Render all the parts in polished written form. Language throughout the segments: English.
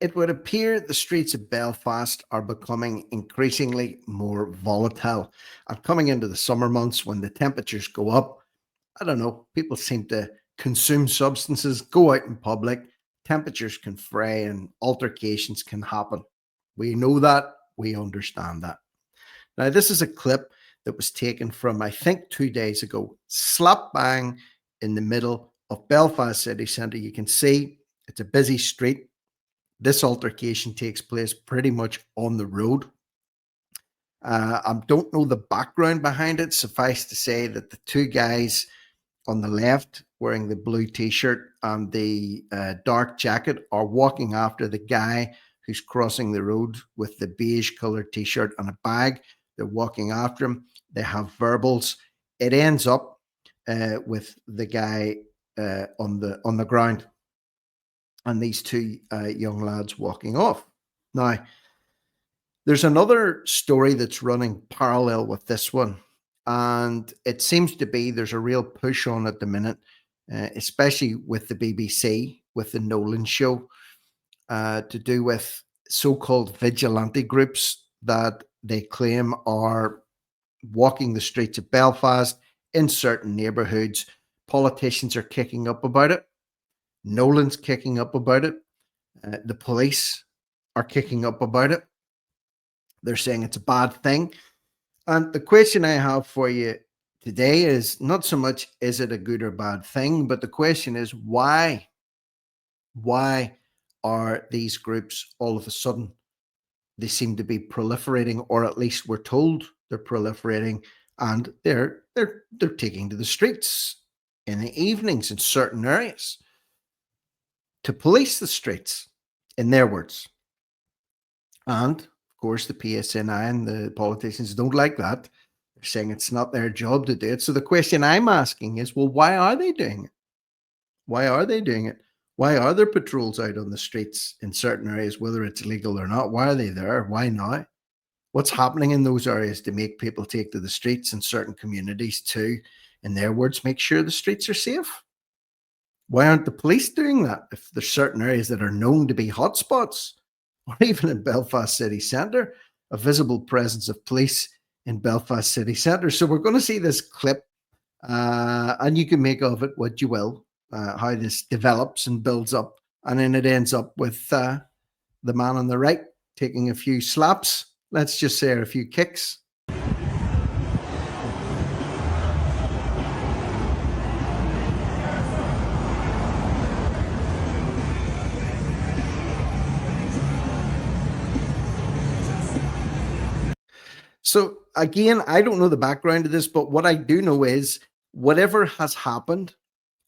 It would appear the streets of Belfast are becoming increasingly more volatile. And coming into the summer months when the temperatures go up, I don't know, people seem to consume substances, go out in public, temperatures can fray and altercations can happen. We know that, we understand that. Now, this is a clip that was taken from, I think, 2 days ago, slap bang in the middle of Belfast city centre. You can see it's a busy street. This altercation takes place pretty much on the road. I don't know the background behind it. Suffice to say that the two guys on the left wearing the blue t-shirt and the dark jacket are walking after the guy who's crossing the road with the beige colored t-shirt and a bag. They're walking after him. They have verbals. It ends up with the guy on the ground and these two young lads walking off. Now, there's another story that's running parallel with this one, and it seems to be there's a real push on at the minute, especially with the BBC, with the Nolan show, to do with so-called vigilante groups that they claim are walking the streets of Belfast in certain neighbourhoods. Politicians are kicking up about it. Nolan's kicking up about it. The police are kicking up about it. They're saying it's a bad thing. And the question I have for you today is not so much is it a good or bad thing, but the question is why? Why are these groups all of a sudden they seem to be proliferating, or at least we're told they're proliferating, and they're taking to the streets in the evenings in certain areas to police the streets, in their words. And of course, the PSNI and the politicians don't like that. They're saying it's not their job to do it. So the question I'm asking is, well, why are they doing it? Why are they doing it? Why are there patrols out on the streets in certain areas, whether it's legal or not? Why are they there? Why not? What's happening in those areas to make people take to the streets in certain communities to, in their words, make sure the streets are safe? Why aren't the police doing that if there's certain areas that are known to be hotspots? Or even in Belfast city centre, a visible presence of police in Belfast city centre. So we're going to see this clip, and you can make of it what you will, how this develops and builds up. And then it ends up with the man on the right taking a few slaps, let's just say a few kicks. So again, I don't know the background of this, but what I do know is whatever has happened,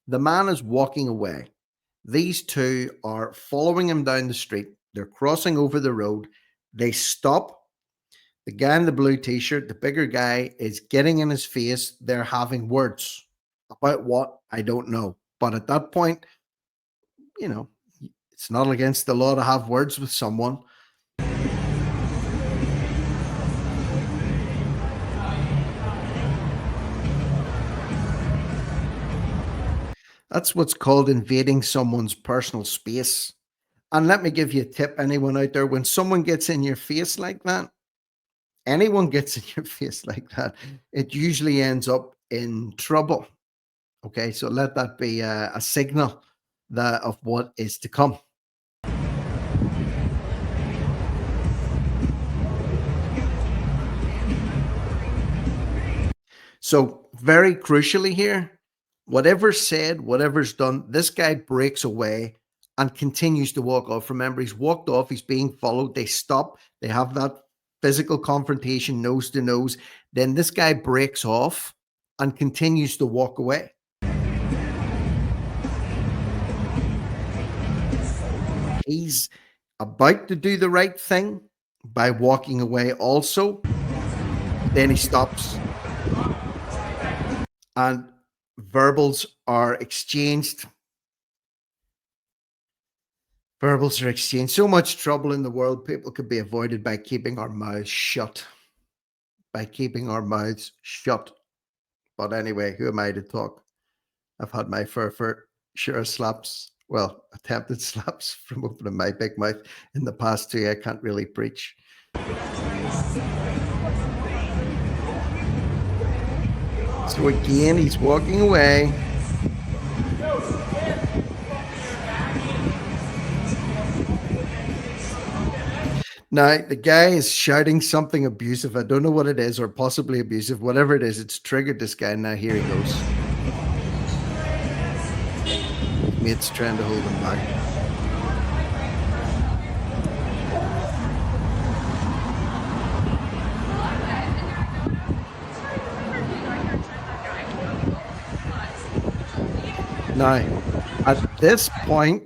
the man is walking away. These two are following him down the street. They're crossing over the road. They stop. The guy in the blue t-shirt, the bigger guy, is getting in his face. They're having words about what, I don't know. But at that point, you know, it's not against the law to have words with someone. That's what's called invading someone's personal space. And let me give you a tip, anyone out there, when someone gets in your face like that, anyone gets in your face like that, it usually ends up in trouble. Okay, so let that be a signal that of what is to come. So very crucially here, whatever's said, whatever's done, this guy breaks away and continues to walk off. Remember, he's walked off, he's being followed. They stop, they have that physical confrontation, nose to nose. Then this guy breaks off and continues to walk away. He's about to do the right thing by walking away also. Then he stops and verbals are exchanged. Verbals are exchanged. So much trouble in the world, people could be avoided by keeping our mouths shut. By keeping our mouths shut. But anyway, who am I to talk? I've had my fair share of slaps Well, attempted slaps from opening my big mouth in the past too. I can't really preach. So again, he's walking away. Now, the guy is shouting something abusive. I don't know what it is, or possibly abusive. Whatever it is, it's triggered this guy. Now, here he goes. His mate's trying to hold him back. Now, at this point,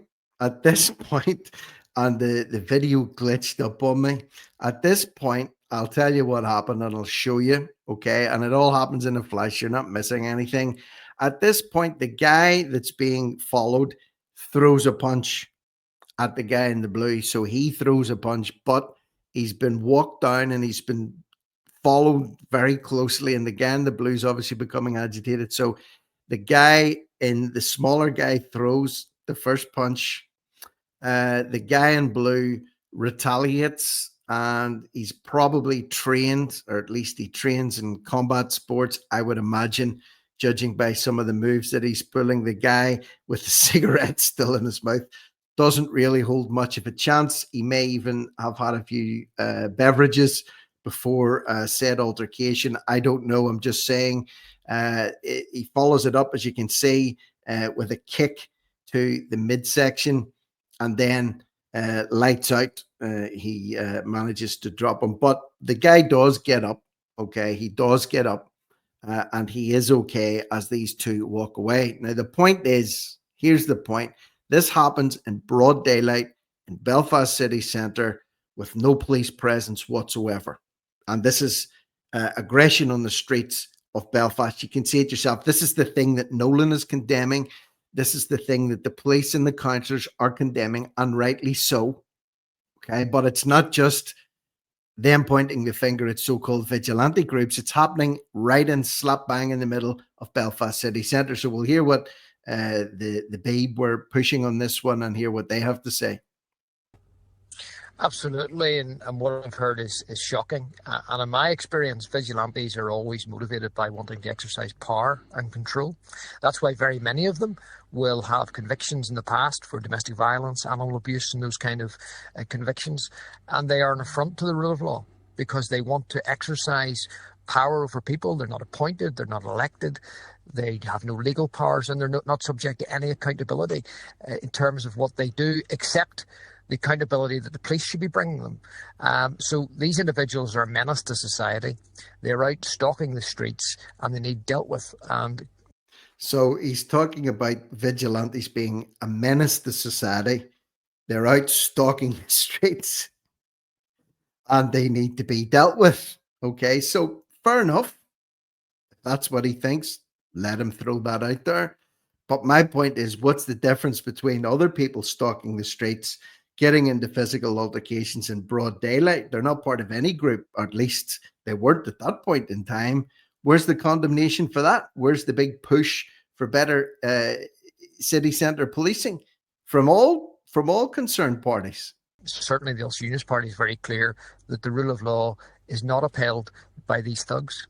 and the video glitched up on me. At this point, I'll tell you what happened and I'll show you. Okay. And it all happens in a flash. You're not missing anything. At this point, the guy that's being followed throws a punch at the guy in the blue. So he throws a punch, but he's been walked down and he's been followed very closely. And the guy in the blue is obviously becoming agitated. So the guy in the smaller guy throws the first punch. The guy in blue retaliates, and he's probably trained, or at least he trains in combat sports, I would imagine, judging by some of the moves that he's pulling. The guy with the cigarette still in his mouth doesn't really hold much of a chance. He may even have had a few beverages before said altercation. I don't know. I'm just saying. He follows it up, as you can see, with a kick to the midsection, and then lights out. He manages to drop him, but the guy does get up. Okay, he does get up, and he is okay as these two walk away. Now, the point is, here's the point. This happens in broad daylight in Belfast city centre with no police presence whatsoever. And this is aggression on the streets of Belfast. You can see it yourself. This is the thing that Nolan is condemning. This is the thing that the police and the councillors are condemning, and rightly so. Okay, but it's not just them pointing the finger at so-called vigilante groups. It's happening right in slap bang in the middle of Belfast city centre. So we'll hear what the Babe were pushing on this one and hear what they have to say. Absolutely, and what I've heard is shocking. And in my experience, vigilantes are always motivated by wanting to exercise power and control. That's why very many of them will have convictions in the past for domestic violence, animal abuse, and those kind of convictions. And they are an affront to the rule of law because they want to exercise power over people. They're not appointed, they're not elected, they have no legal powers, and they're not subject to any accountability in terms of what they do, except the accountability that the police should be bringing them. So these individuals are a menace to society. They're out stalking the streets and they need dealt with. And so he's talking about vigilantes being a menace to society. They're out stalking the streets and they need to be dealt with. Okay, so fair enough. If that's what he thinks, let him throw that out there. But my point is, what's the difference between other people stalking the streets, getting into physical altercations in broad daylight? They're not part of any group, or at least they weren't at that point in time. Where's the condemnation for that? Where's the big push for better city centre policing from all concerned parties? Certainly the Ulster Unionist Party is very clear that the rule of law is not upheld by these thugs.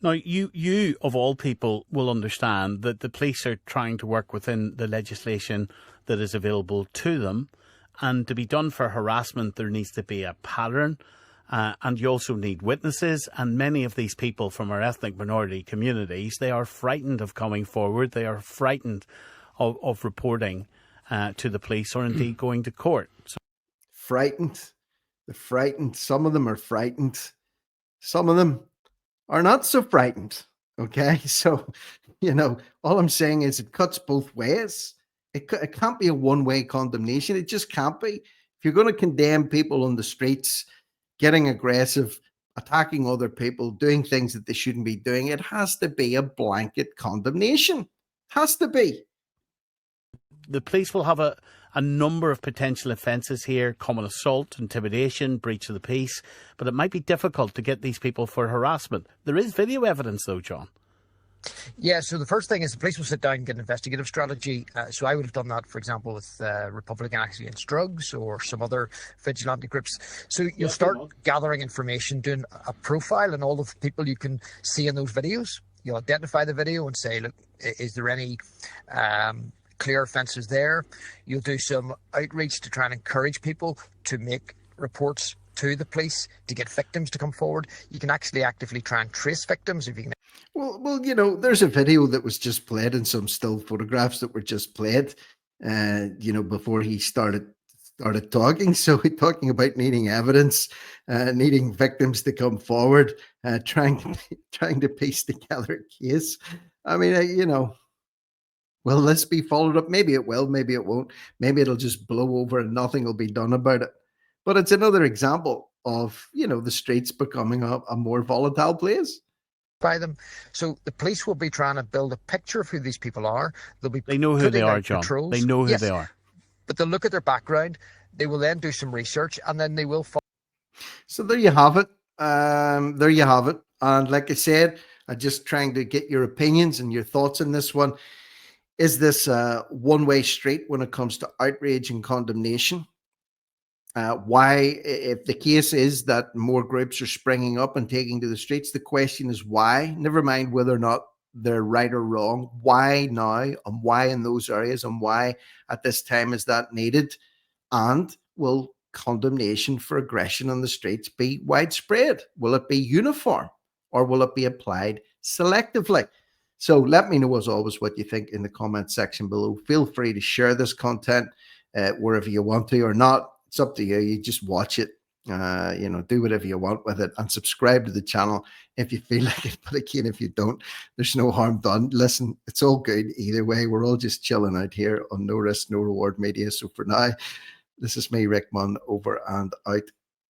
Now, you of all people will understand that the police are trying to work within the legislation that is available to them. And to be done for harassment, there needs to be a pattern, and you also need witnesses. And many of these people from our ethnic minority communities, they are frightened of coming forward. They are frightened of reporting to the police or indeed going to court. So frightened. They're frightened. Some of them are frightened. Some of them are not so frightened. Okay. So, all I'm saying is it cuts both ways. It can't be a one-way condemnation. It just can't be. If you're going to condemn people on the streets, getting aggressive, attacking other people, doing things that they shouldn't be doing, it has to be a blanket condemnation. It has to be. The police will have a number of potential offences here: common assault, intimidation, breach of the peace. But it might be difficult to get these people for harassment. There is video evidence, though, John. Yeah, so the first thing is the police will sit down and get an investigative strategy. So I would have done that, for example, with Republican Action Against Drugs or some other vigilante groups. So you'll start gathering information, doing a profile on all of the people you can see in those videos. You'll identify the video and say, look, is there any clear offences there? You'll do some outreach to try and encourage people to make reports to the police, to get victims to come forward. You can actually actively try and trace victims if you can. Well, there's a video that was just played and some still photographs that were just played, before he started talking. So we're talking about needing evidence, needing victims to come forward, trying to piece together a case. I mean, will this be followed up? Maybe it will, maybe it won't. Maybe it'll just blow over and nothing will be done about it. But it's another example of, the streets becoming a more volatile place. By them. So the police will be trying to build a picture of who these people are. They know who they are, John. Patrols. They know who they are. But they'll look at their background. They will then do some research and then they will follow. So there you have it. There you have it. And like I said, I'm just trying to get your opinions and your thoughts on this one. Is this a one-way street when it comes to outrage and condemnation? Why, if the case is that more groups are springing up and taking to the streets, the question is why? Never mind whether or not they're right or wrong. Why now, and why in those areas, and why at this time is that needed? And will condemnation for aggression on the streets be widespread? Will it be uniform, or will it be applied selectively? So let me know, as always, what you think in the comment section below. Feel free to share this content wherever you want to, or not. It's up to you. You just watch it, do whatever you want with it, and subscribe to the channel if you feel like it. But again, if you don't, there's no harm done. Listen, it's all good either way. We're all just chilling out here on No Risk, No Reward Media. So for now, this is me, Rick Munn, over and out.